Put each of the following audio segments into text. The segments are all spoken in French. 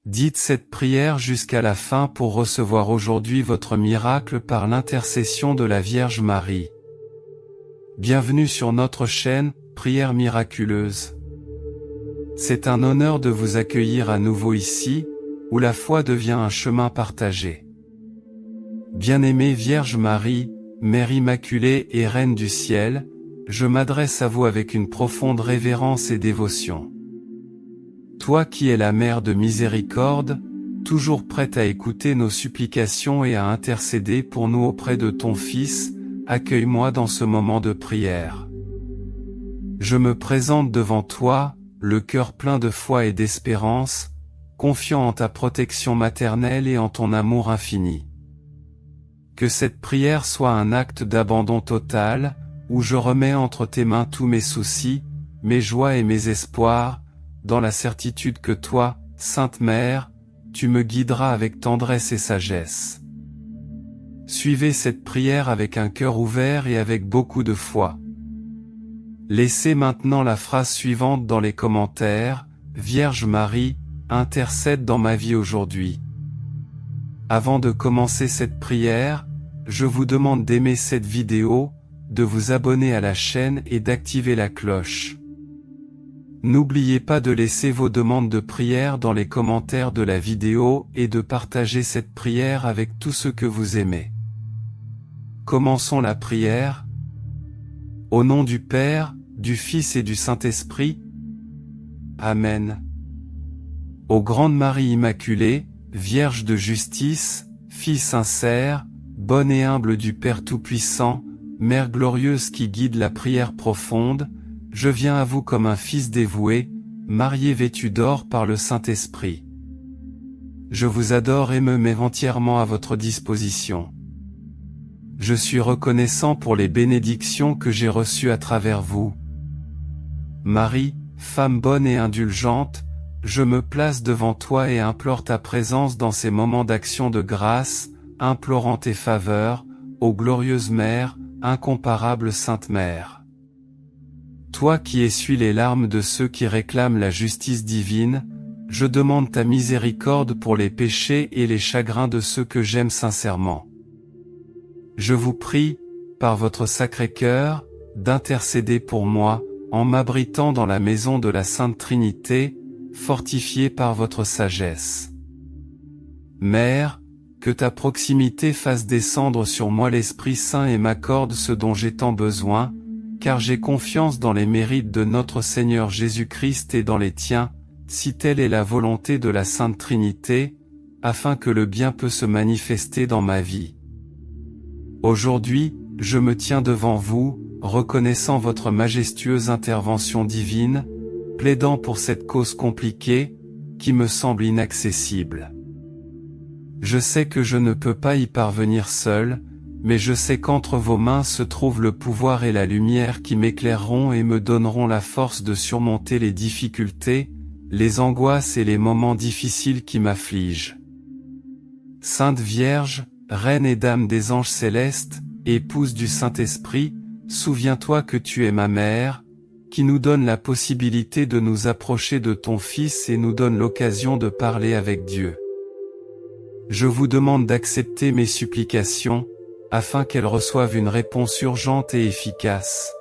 Dites cette prière jusqu'à la fin pour recevoir aujourd'hui votre miracle par l'intercession de la Vierge Marie. Bienvenue sur notre chaîne, Prière miraculeuse. C'est un honneur de vous accueillir à nouveau ici, où la foi devient un chemin partagé. Bien-aimée Vierge Marie, Mère Immaculée et Reine du Ciel, je m'adresse à vous avec une profonde révérence et dévotion. Toi qui es la Mère de miséricorde, toujours prête à écouter nos supplications et à intercéder pour nous auprès de ton Fils, accueille-moi dans ce moment de prière. Je me présente devant toi, le cœur plein de foi et d'espérance, confiant en ta protection maternelle et en ton amour infini. Que cette prière soit un acte d'abandon total, où je remets entre tes mains tous mes soucis, mes joies et mes espoirs, dans la certitude que toi, Sainte Mère, tu me guideras avec tendresse et sagesse. Suivez cette prière avec un cœur ouvert et avec beaucoup de foi. Laissez maintenant la phrase suivante dans les commentaires, Vierge Marie, intercède dans ma vie aujourd'hui. Avant de commencer cette prière, je vous demande d'aimer cette vidéo, de vous abonner à la chaîne et d'activer la cloche. N'oubliez pas de laisser vos demandes de prière dans les commentaires de la vidéo et de partager cette prière avec tous ceux que vous aimez. Commençons la prière. Au nom du Père, du Fils et du Saint-Esprit. Amen. Ô grande Marie Immaculée, Vierge de justice, Fille sincère, bonne et humble du Père Tout-Puissant, Mère glorieuse qui guide la prière profonde, je viens à vous comme un fils dévoué, marié vêtu d'or par le Saint-Esprit. Je vous adore et me mets entièrement à votre disposition. Je suis reconnaissant pour les bénédictions que j'ai reçues à travers vous. Marie, femme bonne et indulgente, je me place devant toi et implore ta présence dans ces moments d'action de grâce, implorant tes faveurs, ô glorieuse Mère, incomparable Sainte Mère. Toi qui essuies les larmes de ceux qui réclament la justice divine, je demande ta miséricorde pour les péchés et les chagrins de ceux que j'aime sincèrement. Je vous prie, par votre Sacré-Cœur, d'intercéder pour moi, en m'abritant dans la maison de la Sainte Trinité, fortifiée par votre sagesse. Mère, que ta proximité fasse descendre sur moi l'Esprit Saint et m'accorde ce dont j'ai tant besoin, car j'ai confiance dans les mérites de notre Seigneur Jésus-Christ et dans les tiens, si telle est la volonté de la Sainte Trinité, afin que le bien peut se manifester dans ma vie. Aujourd'hui, je me tiens devant vous, reconnaissant votre majestueuse intervention divine, plaidant pour cette cause compliquée, qui me semble inaccessible. Je sais que je ne peux pas y parvenir seul, mais je sais qu'entre vos mains se trouve le pouvoir et la lumière qui m'éclaireront et me donneront la force de surmonter les difficultés, les angoisses et les moments difficiles qui m'affligent. Sainte Vierge, Reine et Dame des anges célestes, épouse du Saint-Esprit, souviens-toi que tu es ma mère, qui nous donne la possibilité de nous approcher de ton Fils et nous donne l'occasion de parler avec Dieu. Je vous demande d'accepter mes supplications, afin qu'elles reçoivent une réponse urgente et efficace.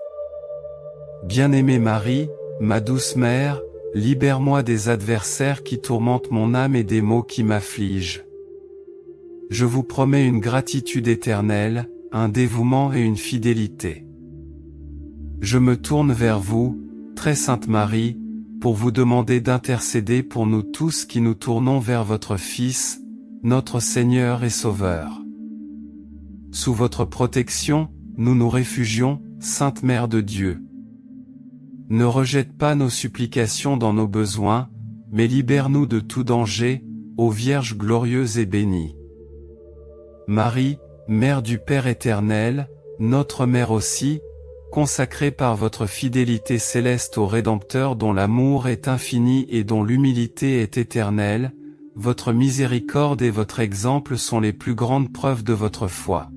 Bien-aimée Marie, ma douce mère, libère-moi des adversaires qui tourmentent mon âme et des maux qui m'affligent. Je vous promets une gratitude éternelle, un dévouement et une fidélité. Je me tourne vers vous, très sainte Marie, pour vous demander d'intercéder pour nous tous qui nous tournons vers votre Fils, notre Seigneur et Sauveur. Sous votre protection, nous nous réfugions, Sainte Mère de Dieu. Ne rejette pas nos supplications dans nos besoins, mais libère-nous de tout danger, ô Vierge glorieuse et bénie. Marie, Mère du Père éternel, notre Mère aussi, consacrée par votre fidélité céleste au Rédempteur dont l'amour est infini et dont l'humilité est éternelle, votre miséricorde et votre exemple sont les plus grandes preuves de votre foi.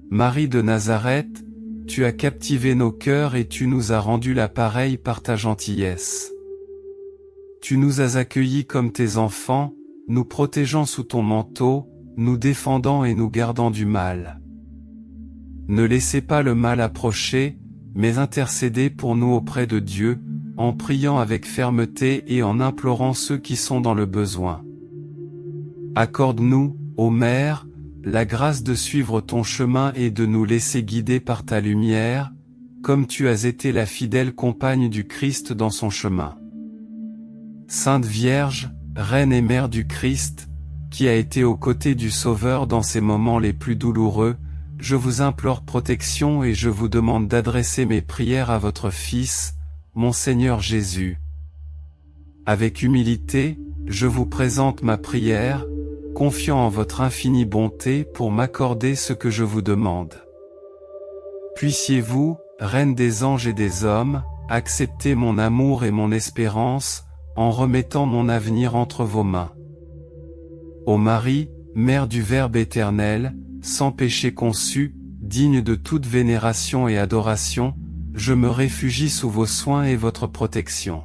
Marie de Nazareth, tu as captivé nos cœurs et tu nous as rendu la pareille par ta gentillesse. tu nous as accueillis comme tes enfants, nous protégeant sous ton manteau, nous défendant et nous gardant du mal. Ne laissez pas le mal approcher, mais intercédez pour nous auprès de Dieu, en priant avec fermeté et en implorant ceux qui sont dans le besoin. Accorde-nous, ô Mère, la grâce de suivre ton chemin et de nous laisser guider par ta lumière, comme tu as été la fidèle compagne du Christ dans son chemin. Sainte Vierge, Reine et Mère du Christ, qui a été aux côtés du Sauveur dans ses moments les plus douloureux, je vous implore protection et je vous demande d'adresser mes prières à votre Fils, mon Seigneur Jésus. Avec humilité, je vous présente ma prière, confiant en votre infinie bonté pour m'accorder ce que je vous demande. Puissiez-vous, Reine des anges et des hommes, accepter mon amour et mon espérance, en remettant mon avenir entre vos mains. Ô Marie, Mère du Verbe éternel, sans péché conçu, digne de toute vénération et adoration, je me réfugie sous vos soins et votre protection.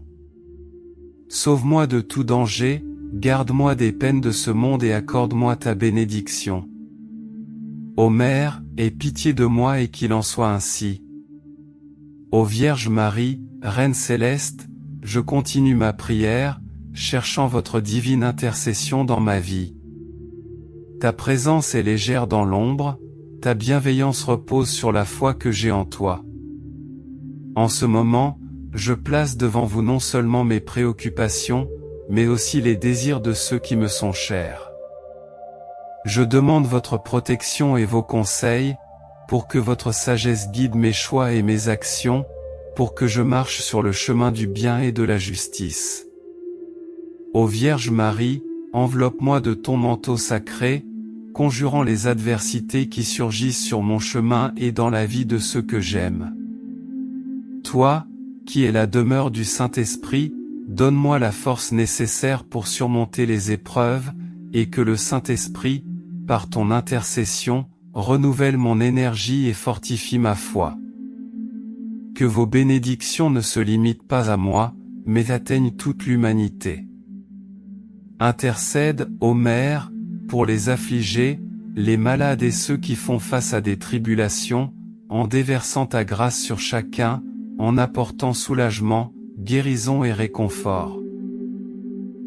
Sauve-moi de tout danger, garde-moi des peines de ce monde et accorde-moi ta bénédiction. Ô Mère, aie pitié de moi et qu'il en soit ainsi. Ô Vierge Marie, Reine céleste, je continue ma prière, cherchant votre divine intercession dans ma vie. Ta présence est légère dans l'ombre, ta bienveillance repose sur la foi que j'ai en toi. En ce moment, je place devant vous non seulement mes préoccupations, mais aussi les désirs de ceux qui me sont chers. Je demande votre protection et vos conseils, pour que votre sagesse guide mes choix et mes actions, pour que je marche sur le chemin du bien et de la justice. Ô Vierge Marie, enveloppe-moi de ton manteau sacré, conjurant les adversités qui surgissent sur mon chemin et dans la vie de ceux que j'aime. Toi, qui es la demeure du Saint-Esprit, donne-moi la force nécessaire pour surmonter les épreuves, et que le Saint-Esprit, par ton intercession, renouvelle mon énergie et fortifie ma foi. Que vos bénédictions ne se limitent pas à moi, mais atteignent toute l'humanité. Intercède, ô Mère, pour les affligés, les malades et ceux qui font face à des tribulations, en déversant ta grâce sur chacun, en apportant soulagement, guérison et réconfort.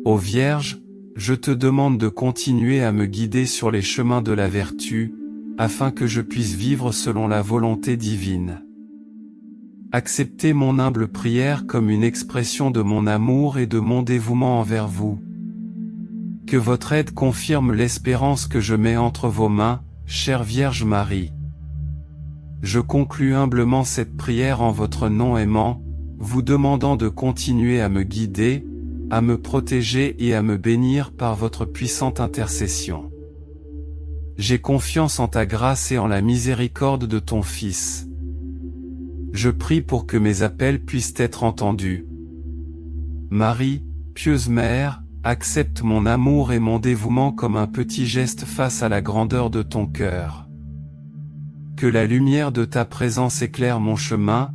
Ô Vierge, je te demande de continuer à me guider sur les chemins de la vertu, afin que je puisse vivre selon la volonté divine. Acceptez mon humble prière comme une expression de mon amour et de mon dévouement envers vous. Que votre aide confirme l'espérance que je mets entre vos mains, chère Vierge Marie. Je conclus humblement cette prière en votre nom aimant, vous demandant de continuer à me guider, à me protéger et à me bénir par votre puissante intercession. J'ai confiance en ta grâce et en la miséricorde de ton Fils. Je prie pour que mes appels puissent être entendus. Marie, pieuse Mère, accepte mon amour et mon dévouement comme un petit geste face à la grandeur de ton cœur. Que la lumière de ta présence éclaire mon chemin,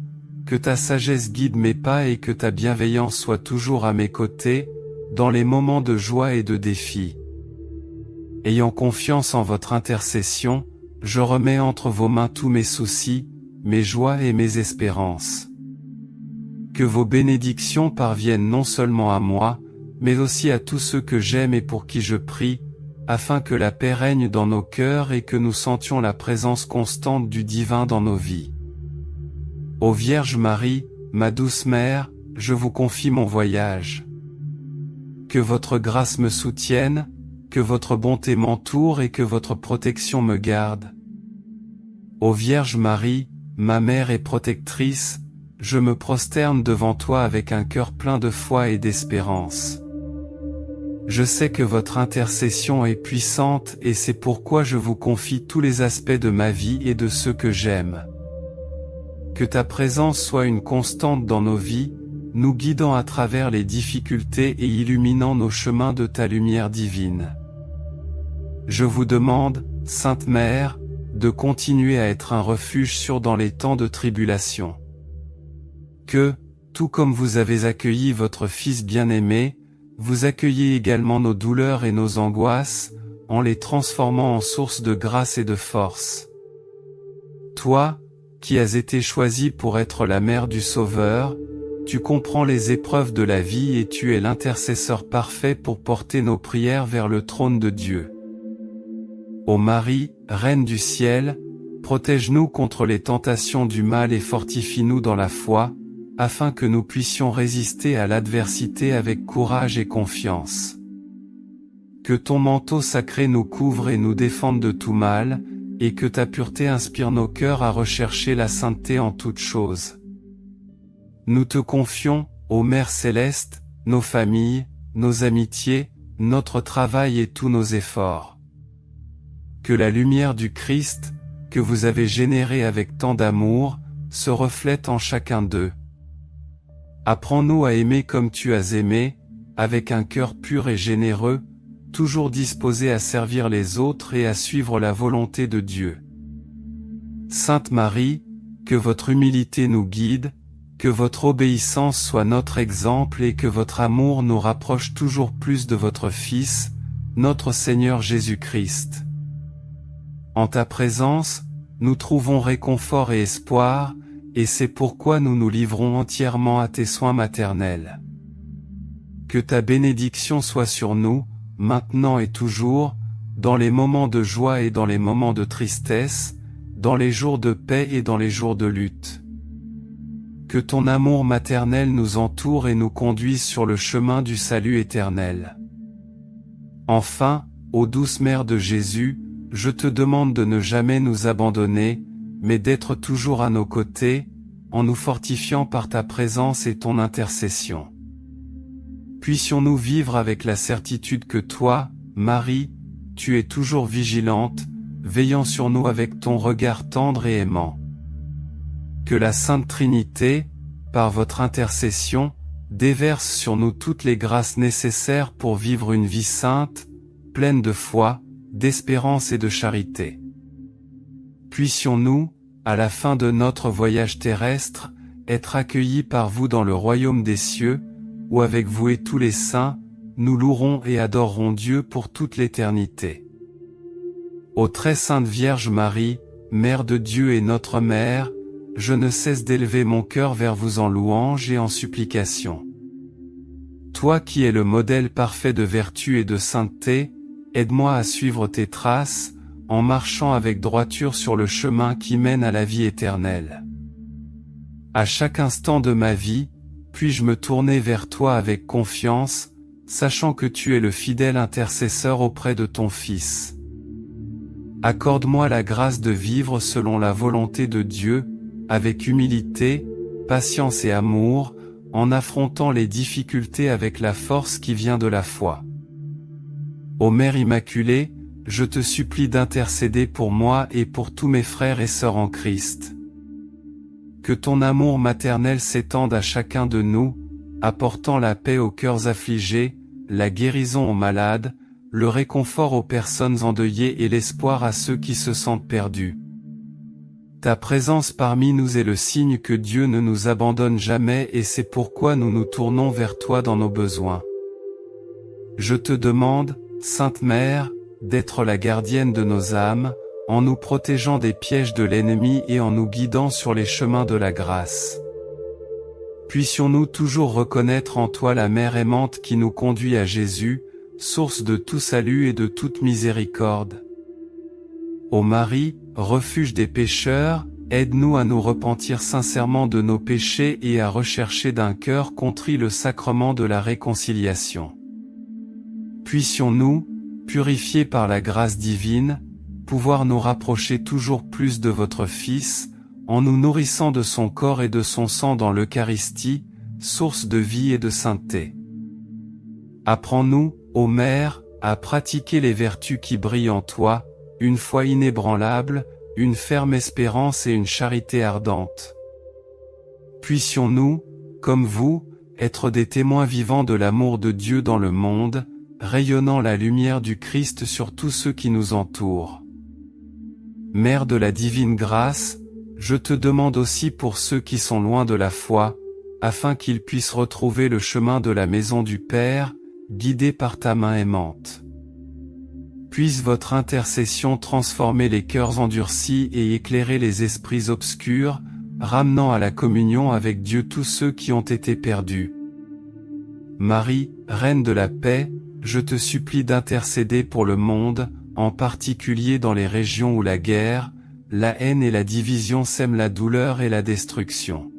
que ta sagesse guide mes pas et que ta bienveillance soit toujours à mes côtés, dans les moments de joie et de défi. Ayant confiance en votre intercession, je remets entre vos mains tous mes soucis, mes joies et mes espérances. Que vos bénédictions parviennent non seulement à moi, mais aussi à tous ceux que j'aime et pour qui je prie, afin que la paix règne dans nos cœurs et que nous sentions la présence constante du divin dans nos vies. Ô Vierge Marie, ma douce Mère, je vous confie mon voyage. Que votre grâce me soutienne, que votre bonté m'entoure et que votre protection me garde. Ô Vierge Marie, ma mère et protectrice, je me prosterne devant toi avec un cœur plein de foi et d'espérance. Je sais que votre intercession est puissante et c'est pourquoi je vous confie tous les aspects de ma vie et de ceux que j'aime. Que ta présence soit une constante dans nos vies, nous guidant à travers les difficultés et illuminant nos chemins de ta lumière divine. Je vous demande, Sainte Mère, de continuer à être un refuge sûr dans les temps de tribulation. Que, tout comme vous avez accueilli votre Fils bien-aimé, vous accueillez également nos douleurs et nos angoisses, en les transformant en source de grâce et de force. Toi, qui as été choisi pour être la mère du Sauveur, tu comprends les épreuves de la vie et tu es l'intercesseur parfait pour porter nos prières vers le trône de Dieu. Ô Marie, Reine du ciel, protège-nous contre les tentations du mal et fortifie-nous dans la foi, afin que nous puissions résister à l'adversité avec courage et confiance. Que ton manteau sacré nous couvre et nous défende de tout mal, et que ta pureté inspire nos cœurs à rechercher la sainteté en toutes choses. Nous te confions, ô Mère céleste, nos familles, nos amitiés, notre travail et tous nos efforts. Que la lumière du Christ, que vous avez générée avec tant d'amour, se reflète en chacun d'eux. Apprends-nous à aimer comme tu as aimé, avec un cœur pur et généreux, toujours disposé à servir les autres et à suivre la volonté de Dieu. Sainte Marie, que votre humilité nous guide, que votre obéissance soit notre exemple et que votre amour nous rapproche toujours plus de votre Fils, notre Seigneur Jésus-Christ. En ta présence, nous trouvons réconfort et espoir, et c'est pourquoi nous nous livrons entièrement à tes soins maternels. Que ta bénédiction soit sur nous, maintenant et toujours, dans les moments de joie et dans les moments de tristesse, dans les jours de paix et dans les jours de lutte. Que ton amour maternel nous entoure et nous conduise sur le chemin du salut éternel. Enfin, ô douce Mère de Jésus, je te demande de ne jamais nous abandonner, mais d'être toujours à nos côtés, en nous fortifiant par ta présence et ton intercession. Puissions-nous vivre avec la certitude que toi, Marie, tu es toujours vigilante, veillant sur nous avec ton regard tendre et aimant. Que la Sainte Trinité, par votre intercession, déverse sur nous toutes les grâces nécessaires pour vivre une vie sainte, pleine de foi, d'espérance et de charité. Puissions-nous, à la fin de notre voyage terrestre, être accueillis par vous dans le royaume des cieux, où avec vous et tous les saints, nous louerons et adorerons Dieu pour toute l'éternité. Ô très sainte Vierge Marie, Mère de Dieu et notre Mère, je ne cesse d'élever mon cœur vers vous en louange et en supplication. Toi qui es le modèle parfait de vertu et de sainteté, aide-moi à suivre tes traces, en marchant avec droiture sur le chemin qui mène à la vie éternelle. À chaque instant de ma vie, puis-je me tourner vers toi avec confiance, sachant que tu es le fidèle intercesseur auprès de ton Fils. Accorde-moi la grâce de vivre selon la volonté de Dieu, avec humilité, patience et amour, en affrontant les difficultés avec la force qui vient de la foi. Ô Mère Immaculée, je te supplie d'intercéder pour moi et pour tous mes frères et sœurs en Christ. Que ton amour maternel s'étende à chacun de nous, apportant la paix aux cœurs affligés, la guérison aux malades, le réconfort aux personnes endeuillées et l'espoir à ceux qui se sentent perdus. Ta présence parmi nous est le signe que Dieu ne nous abandonne jamais et c'est pourquoi nous nous tournons vers toi dans nos besoins. Je te demande, Sainte Mère, d'être la gardienne de nos âmes, en nous protégeant des pièges de l'ennemi et en nous guidant sur les chemins de la grâce. Puissions-nous toujours reconnaître en toi la Mère aimante qui nous conduit à Jésus, source de tout salut et de toute miséricorde. Ô Marie, refuge des pécheurs, aide-nous à nous repentir sincèrement de nos péchés et à rechercher d'un cœur contrit le sacrement de la réconciliation. Puissions-nous, purifiés par la grâce divine, pouvoir nous rapprocher toujours plus de votre Fils, en nous nourrissant de son corps et de son sang dans l'Eucharistie, source de vie et de sainteté. Apprends-nous, ô Mère, à pratiquer les vertus qui brillent en toi, une foi inébranlable, une ferme espérance et une charité ardente. Puissions-nous, comme vous, être des témoins vivants de l'amour de Dieu dans le monde, rayonnant la lumière du Christ sur tous ceux qui nous entourent. Mère de la divine grâce, je te demande aussi pour ceux qui sont loin de la foi, afin qu'ils puissent retrouver le chemin de la maison du Père, guidés par ta main aimante. Puisse votre intercession transformer les cœurs endurcis et éclairer les esprits obscurs, ramenant à la communion avec Dieu tous ceux qui ont été perdus. Marie, Reine de la paix, je te supplie d'intercéder pour le monde, en particulier dans les régions où la guerre, la haine et la division sèment la douleur et la destruction.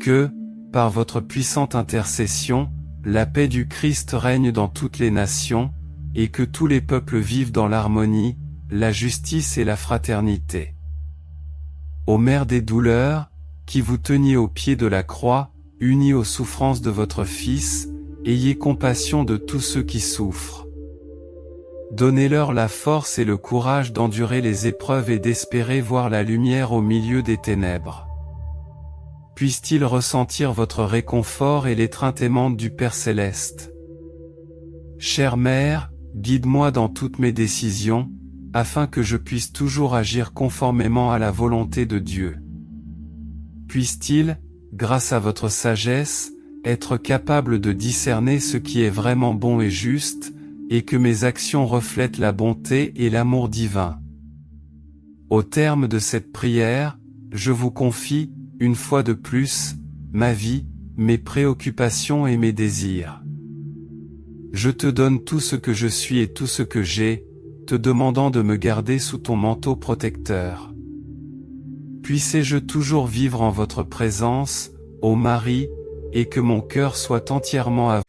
Que, par votre puissante intercession, la paix du Christ règne dans toutes les nations, et que tous les peuples vivent dans l'harmonie, la justice et la fraternité. Ô Mère des douleurs, qui vous teniez au pied de la croix, unis aux souffrances de votre Fils, ayez compassion de tous ceux qui souffrent. Donnez-leur la force et le courage d'endurer les épreuves et d'espérer voir la lumière au milieu des ténèbres. Puissent-ils ressentir votre réconfort et l'étreinte aimante du Père Céleste. Chère Mère, guide-moi dans toutes mes décisions, afin que je puisse toujours agir conformément à la volonté de Dieu. Puisse-t-il, grâce à votre sagesse, être capable de discerner ce qui est vraiment bon et juste, et que mes actions reflètent la bonté et l'amour divin. Au terme de cette prière, je vous confie, une fois de plus, ma vie, mes préoccupations et mes désirs. Je te donne tout ce que je suis et tout ce que j'ai, te demandant de me garder sous ton manteau protecteur. Puisse-je toujours vivre en votre présence, ô Marie, et que mon cœur soit entièrement à vous.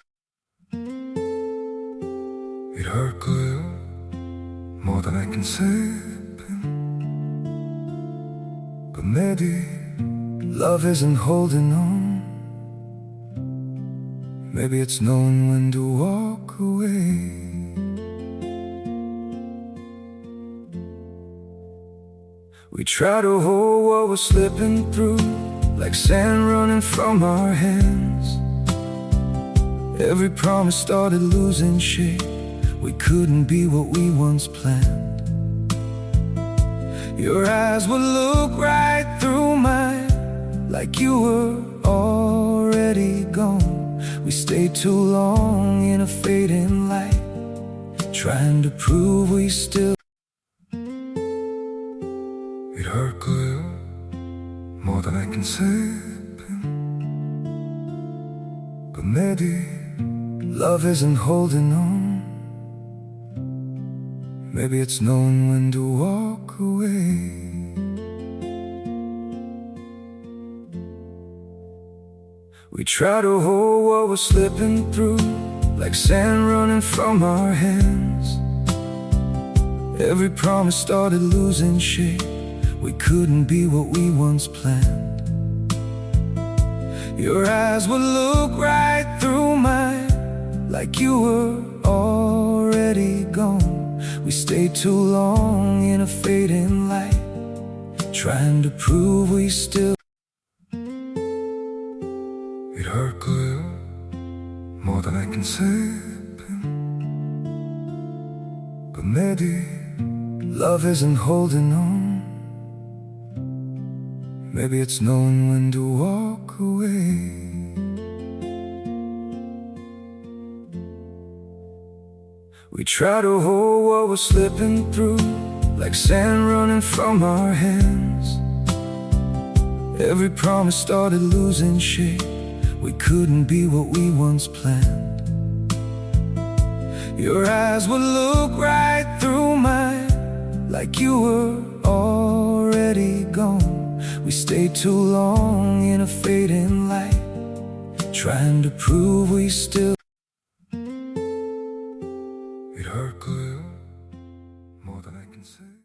It hurt good, more than I can say, but maybe love isn't holding on. Maybe it's knowing when to walk away. We try to hold what we're slipping through, like sand running from our hands. Every promise started losing shape. We couldn't be what we once planned. Your eyes would look right through mine, like you were already gone. We stayed too long in a fading light, trying to prove we still. It hurt good, more than I can say, but maybe love isn't holding on. Maybe it's knowing when to walk away. We try to hold what we're slipping through, like sand running from our hands. Every promise started losing shape. We couldn't be what we once planned. Your eyes would look right through mine, like you were already gone. We stayed too long in a fading light, trying to prove we still. It hurt good, more than I can say, but maybe love isn't holding on. Maybe it's knowing when to walk away. We try to hold what we're slipping through, like sand running from our hands. Every promise started losing shape. We couldn't be what we once planned. Your eyes would look right through mine, like you were already gone. We stayed too long in a fading light, trying to prove we still.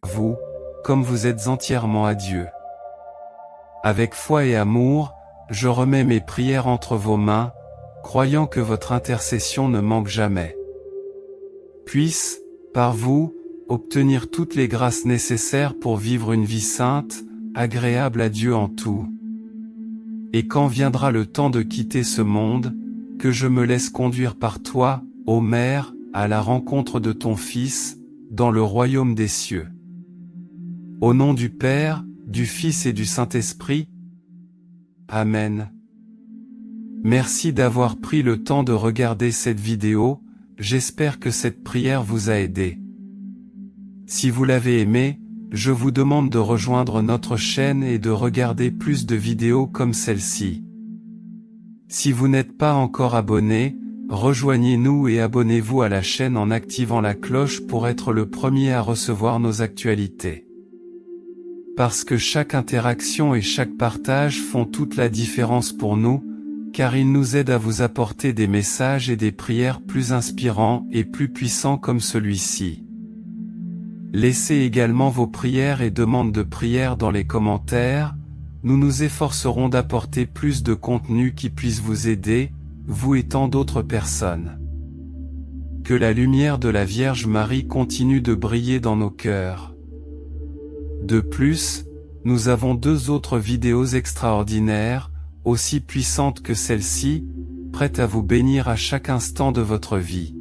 Vous, comme vous êtes entièrement à Dieu. Avec foi et amour, je remets mes prières entre vos mains, croyant que votre intercession ne manque jamais. Puisse, par vous, obtenir toutes les grâces nécessaires pour vivre une vie sainte, agréable à Dieu en tout. Et quand viendra le temps de quitter ce monde, que je me laisse conduire par toi, ô Mère, à la rencontre de ton Fils, dans le royaume des cieux. Au nom du Père, du Fils et du Saint-Esprit. Amen. Merci d'avoir pris le temps de regarder cette vidéo, j'espère que cette prière vous a aidé. Si vous l'avez aimé, je vous demande de rejoindre notre chaîne et de regarder plus de vidéos comme celle-ci. Si vous n'êtes pas encore abonné, rejoignez-nous et abonnez-vous à la chaîne en activant la cloche pour être le premier à recevoir nos actualités. Parce que chaque interaction et chaque partage font toute la différence pour nous, car ils nous aident à vous apporter des messages et des prières plus inspirants et plus puissants comme celui-ci. Laissez également vos prières et demandes de prière dans les commentaires, nous nous efforcerons d'apporter plus de contenu qui puisse vous aider, vous et tant d'autres personnes. Que la lumière de la Vierge Marie continue de briller dans nos cœurs. De plus, nous avons 2 autres vidéos extraordinaires, aussi puissantes que celle-ci, prêtes à vous bénir à chaque instant de votre vie.